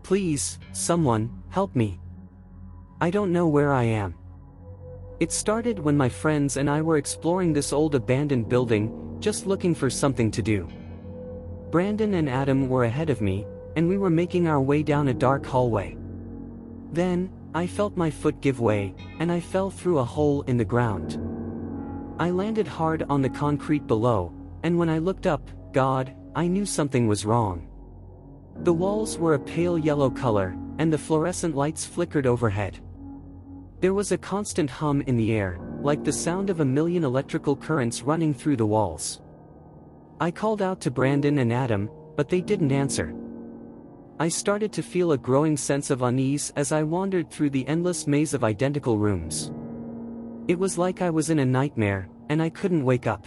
Please, someone, help me. I don't know where I am. It started when my friends and I were exploring this old abandoned building, just looking for something to do. Brandon and Adam were ahead of me, and we were making our way down a dark hallway. Then, I felt my foot give way, and I fell through a hole in the ground. I landed hard on the concrete below, and when I looked up, God, I knew something was wrong. The walls were a pale yellow color, and the fluorescent lights flickered overhead. There was a constant hum in the air, like the sound of a million electrical currents running through the walls. I called out to Brandon and Adam, but they didn't answer. I started to feel a growing sense of unease as I wandered through the endless maze of identical rooms. It was like I was in a nightmare, and I couldn't wake up.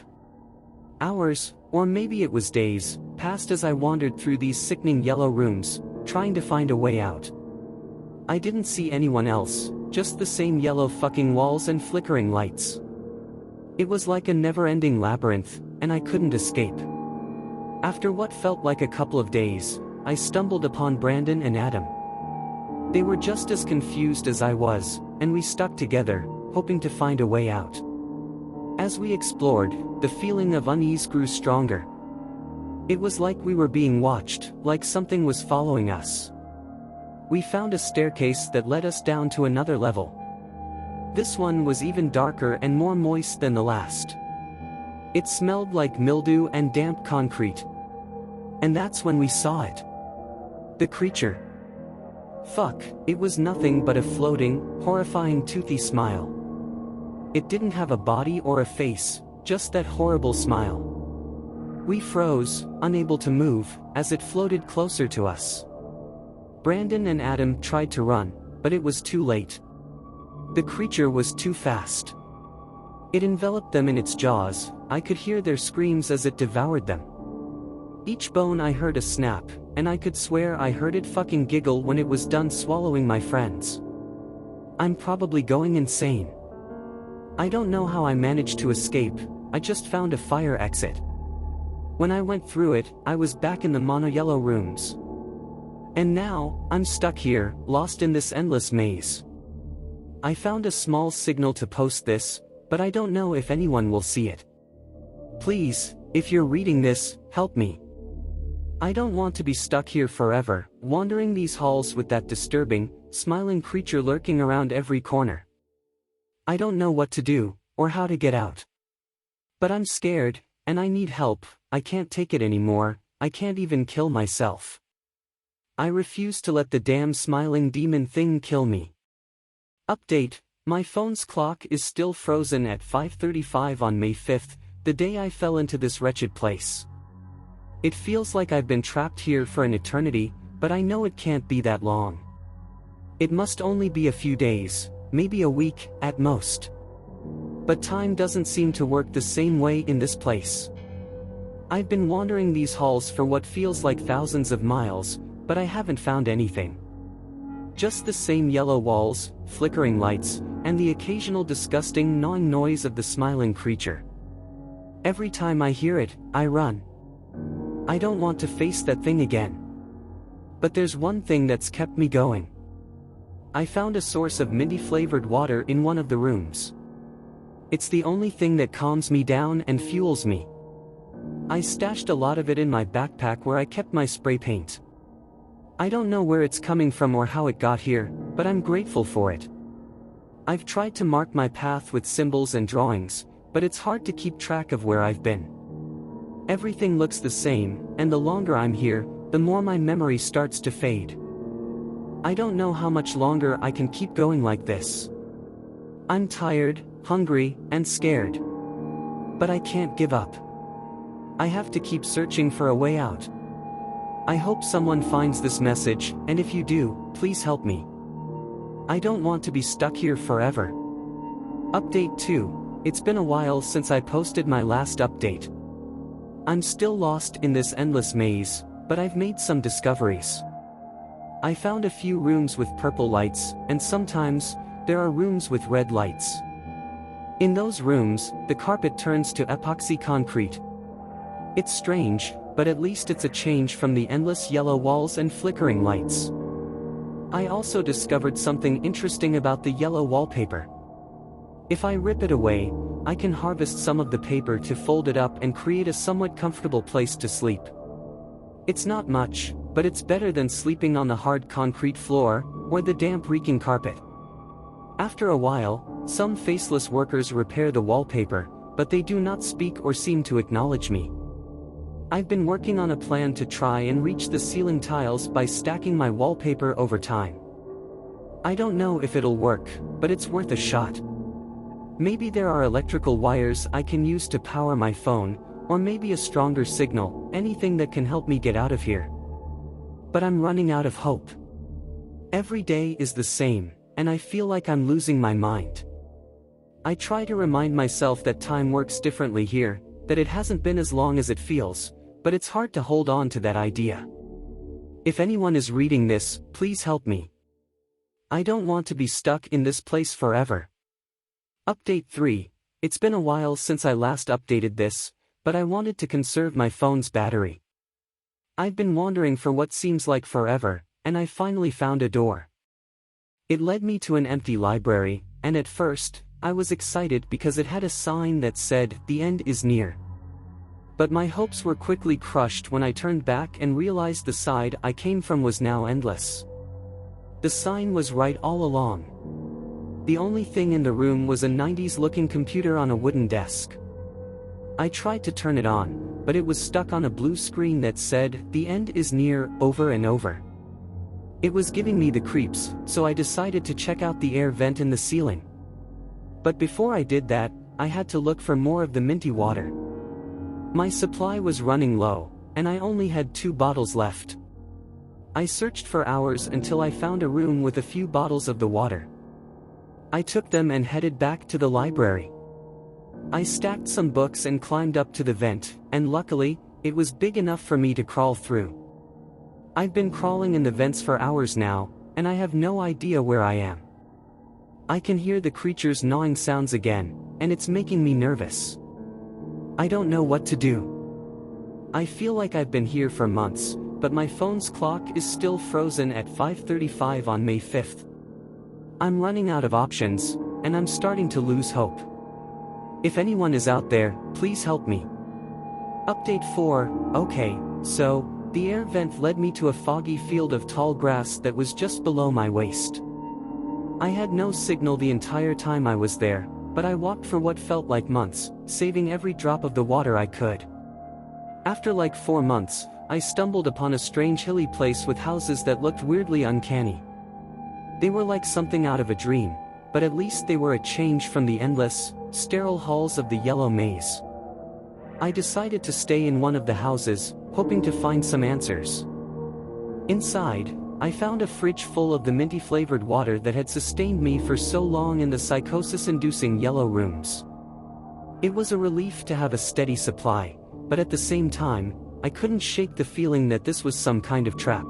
Hours, or maybe it was days, passed as I wandered through these sickening yellow rooms, trying to find a way out. I didn't see anyone else, just the same yellow fucking walls and flickering lights. It was like a never-ending labyrinth, and I couldn't escape. After what felt like a couple of days, I stumbled upon Brandon and Adam. They were just as confused as I was, and we stuck together, hoping to find a way out. As we explored, the feeling of unease grew stronger. It was like we were being watched, like something was following us. We found a staircase that led us down to another level. This one was even darker and more moist than the last. It smelled like mildew and damp concrete. And that's when we saw it. The creature. Fuck, it was nothing but a floating, horrifying toothy smile. It didn't have a body or a face, just that horrible smile. We froze, unable to move, as it floated closer to us. Brandon and Adam tried to run, but it was too late. The creature was too fast. It enveloped them in its jaws. I could hear their screams as it devoured them. Each bone I heard a snap, and I could swear I heard it fucking giggle when it was done swallowing my friends. I'm probably going insane. I don't know how I managed to escape, I just found a fire exit. When I went through it, I was back in the mono-yellow rooms. And now, I'm stuck here, lost in this endless maze. I found a small signal to post this, but I don't know if anyone will see it. Please, if you're reading this, help me. I don't want to be stuck here forever, wandering these halls with that disturbing, smiling creature lurking around every corner. I don't know what to do, or how to get out. But I'm scared, and I need help. I can't take it anymore, I can't even kill myself. I refuse to let the damn smiling demon thing kill me. Update, my phone's clock is still frozen at 5:35 on May 5th, the day I fell into this wretched place. It feels like I've been trapped here for an eternity, but I know it can't be that long. It must only be a few days, maybe a week, at most. But time doesn't seem to work the same way in this place. I've been wandering these halls for what feels like thousands of miles, but I haven't found anything. Just the same yellow walls, flickering lights, and the occasional disgusting gnawing noise of the smiling creature. Every time I hear it, I run. I don't want to face that thing again. But there's one thing that's kept me going. I found a source of minty-flavored water in one of the rooms. It's the only thing that calms me down and fuels me. I stashed a lot of it in my backpack where I kept my spray paint. I don't know where it's coming from or how it got here, but I'm grateful for it. I've tried to mark my path with symbols and drawings, but it's hard to keep track of where I've been. Everything looks the same, and the longer I'm here, the more my memory starts to fade. I don't know how much longer I can keep going like this. I'm tired, hungry, and scared. But I can't give up. I have to keep searching for a way out. I hope someone finds this message, and if you do, please help me. I don't want to be stuck here forever. Update 2. It's been a while since I posted my last update. I'm still lost in this endless maze, but I've made some discoveries. I found a few rooms with purple lights, and sometimes, there are rooms with red lights. In those rooms, the carpet turns to epoxy concrete. It's strange, but at least it's a change from the endless yellow walls and flickering lights. I also discovered something interesting about the yellow wallpaper. If I rip it away, I can harvest some of the paper to fold it up and create a somewhat comfortable place to sleep. It's not much, but it's better than sleeping on the hard concrete floor, or the damp reeking carpet. After a while, some faceless workers repair the wallpaper, but they do not speak or seem to acknowledge me. I've been working on a plan to try and reach the ceiling tiles by stacking my wallpaper over time. I don't know if it'll work, but it's worth a shot. Maybe there are electrical wires I can use to power my phone, or maybe a stronger signal, anything that can help me get out of here. But I'm running out of hope. Every day is the same, and I feel like I'm losing my mind. I try to remind myself that time works differently here, that it hasn't been as long as it feels, but it's hard to hold on to that idea. If anyone is reading this, please help me. I don't want to be stuck in this place forever. Update 3. It's been a while since I last updated this, but I wanted to conserve my phone's battery. I've been wandering for what seems like forever, and I finally found a door. It led me to an empty library, and at first, I was excited because it had a sign that said, "The end is near." But my hopes were quickly crushed when I turned back and realized the side I came from was now endless. The sign was right all along. The only thing in the room was a 90s-looking computer on a wooden desk. I tried to turn it on, but it was stuck on a blue screen that said, "The end is near," over and over. It was giving me the creeps, so I decided to check out the air vent in the ceiling. But before I did that, I had to look for more of the minty water. My supply was running low, and I only had 2 bottles left. I searched for hours until I found a room with a few bottles of the water. I took them and headed back to the library. I stacked some books and climbed up to the vent, and luckily, it was big enough for me to crawl through. I've been crawling in the vents for hours now, and I have no idea where I am. I can hear the creatures gnawing sounds again, and it's making me nervous. I don't know what to do. I feel like I've been here for months, but my phone's clock is still frozen at 5:35 on May 5th. I'm running out of options, and I'm starting to lose hope. If anyone is out there, please help me. Update 4. Okay, so, the air vent led me to a foggy field of tall grass that was just below my waist. I had no signal the entire time I was there, but I walked for what felt like months, saving every drop of the water I could. After like 4 months, I stumbled upon a strange hilly place with houses that looked weirdly uncanny. They were like something out of a dream, but at least they were a change from the endless, sterile halls of the yellow maze. I decided to stay in one of the houses, hoping to find some answers. Inside, I found a fridge full of the minty-flavored water that had sustained me for so long in the psychosis-inducing yellow rooms. It was a relief to have a steady supply, but at the same time, I couldn't shake the feeling that this was some kind of trap.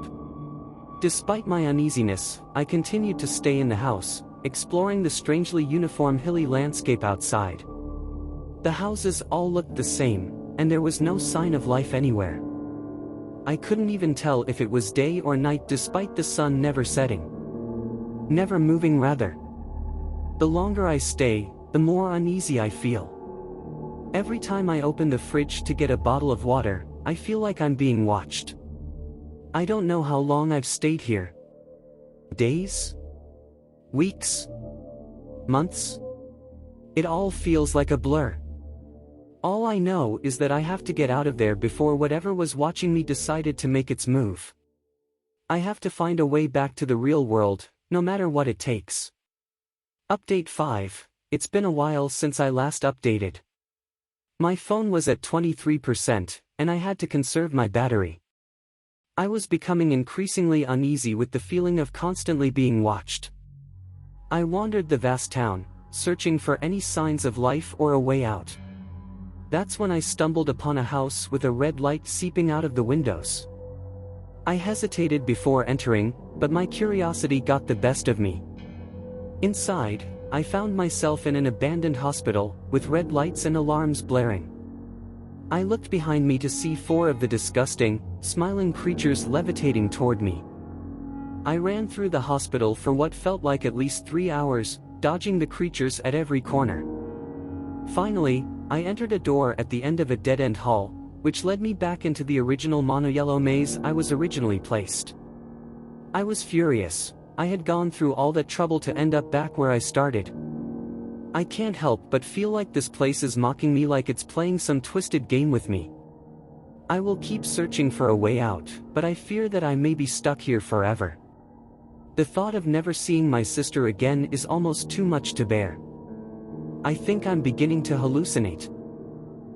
Despite my uneasiness, I continued to stay in the house, exploring the strangely uniform hilly landscape outside. The houses all looked the same, and there was no sign of life anywhere. I couldn't even tell if it was day or night despite the sun never setting. Never moving rather. The longer I stay, the more uneasy I feel. Every time I open the fridge to get a bottle of water, I feel like I'm being watched. I don't know how long I've stayed here. Days? Weeks? Months? It all feels like a blur. All I know is that I have to get out of there before whatever was watching me decided to make its move. I have to find a way back to the real world, no matter what it takes. Update 5. It's been a while since I last updated. My phone was at 23%, and I had to conserve my battery. I was becoming increasingly uneasy with the feeling of constantly being watched. I wandered the vast town, searching for any signs of life or a way out. That's when I stumbled upon a house with a red light seeping out of the windows. I hesitated before entering, but my curiosity got the best of me. Inside, I found myself in an abandoned hospital, with red lights and alarms blaring. I looked behind me to see 4 of the disgusting, smiling creatures levitating toward me. I ran through the hospital for what felt like at least 3 hours, dodging the creatures at every corner. Finally, I entered a door at the end of a dead-end hall, which led me back into the original mono-yellow maze I was originally placed. I was furious. I had gone through all that trouble to end up back where I started. I can't help but feel like this place is mocking me, like it's playing some twisted game with me. I will keep searching for a way out, but I fear that I may be stuck here forever. The thought of never seeing my sister again is almost too much to bear. I think I'm beginning to hallucinate.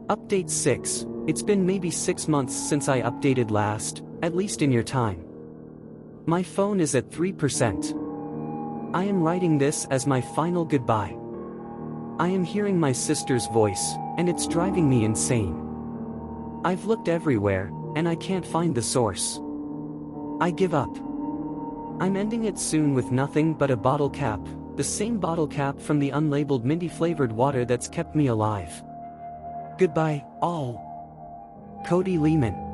Update 6. It's been maybe 6 months since I updated last, at least in your time. My phone is at 3%. I am writing this as my final goodbye. I am hearing my sister's voice, and it's driving me insane. I've looked everywhere, and I can't find the source. I give up. I'm ending it soon with nothing but a bottle cap, the same bottle cap from the unlabeled minty-flavored water that's kept me alive. Goodbye, all. Cody Lehman.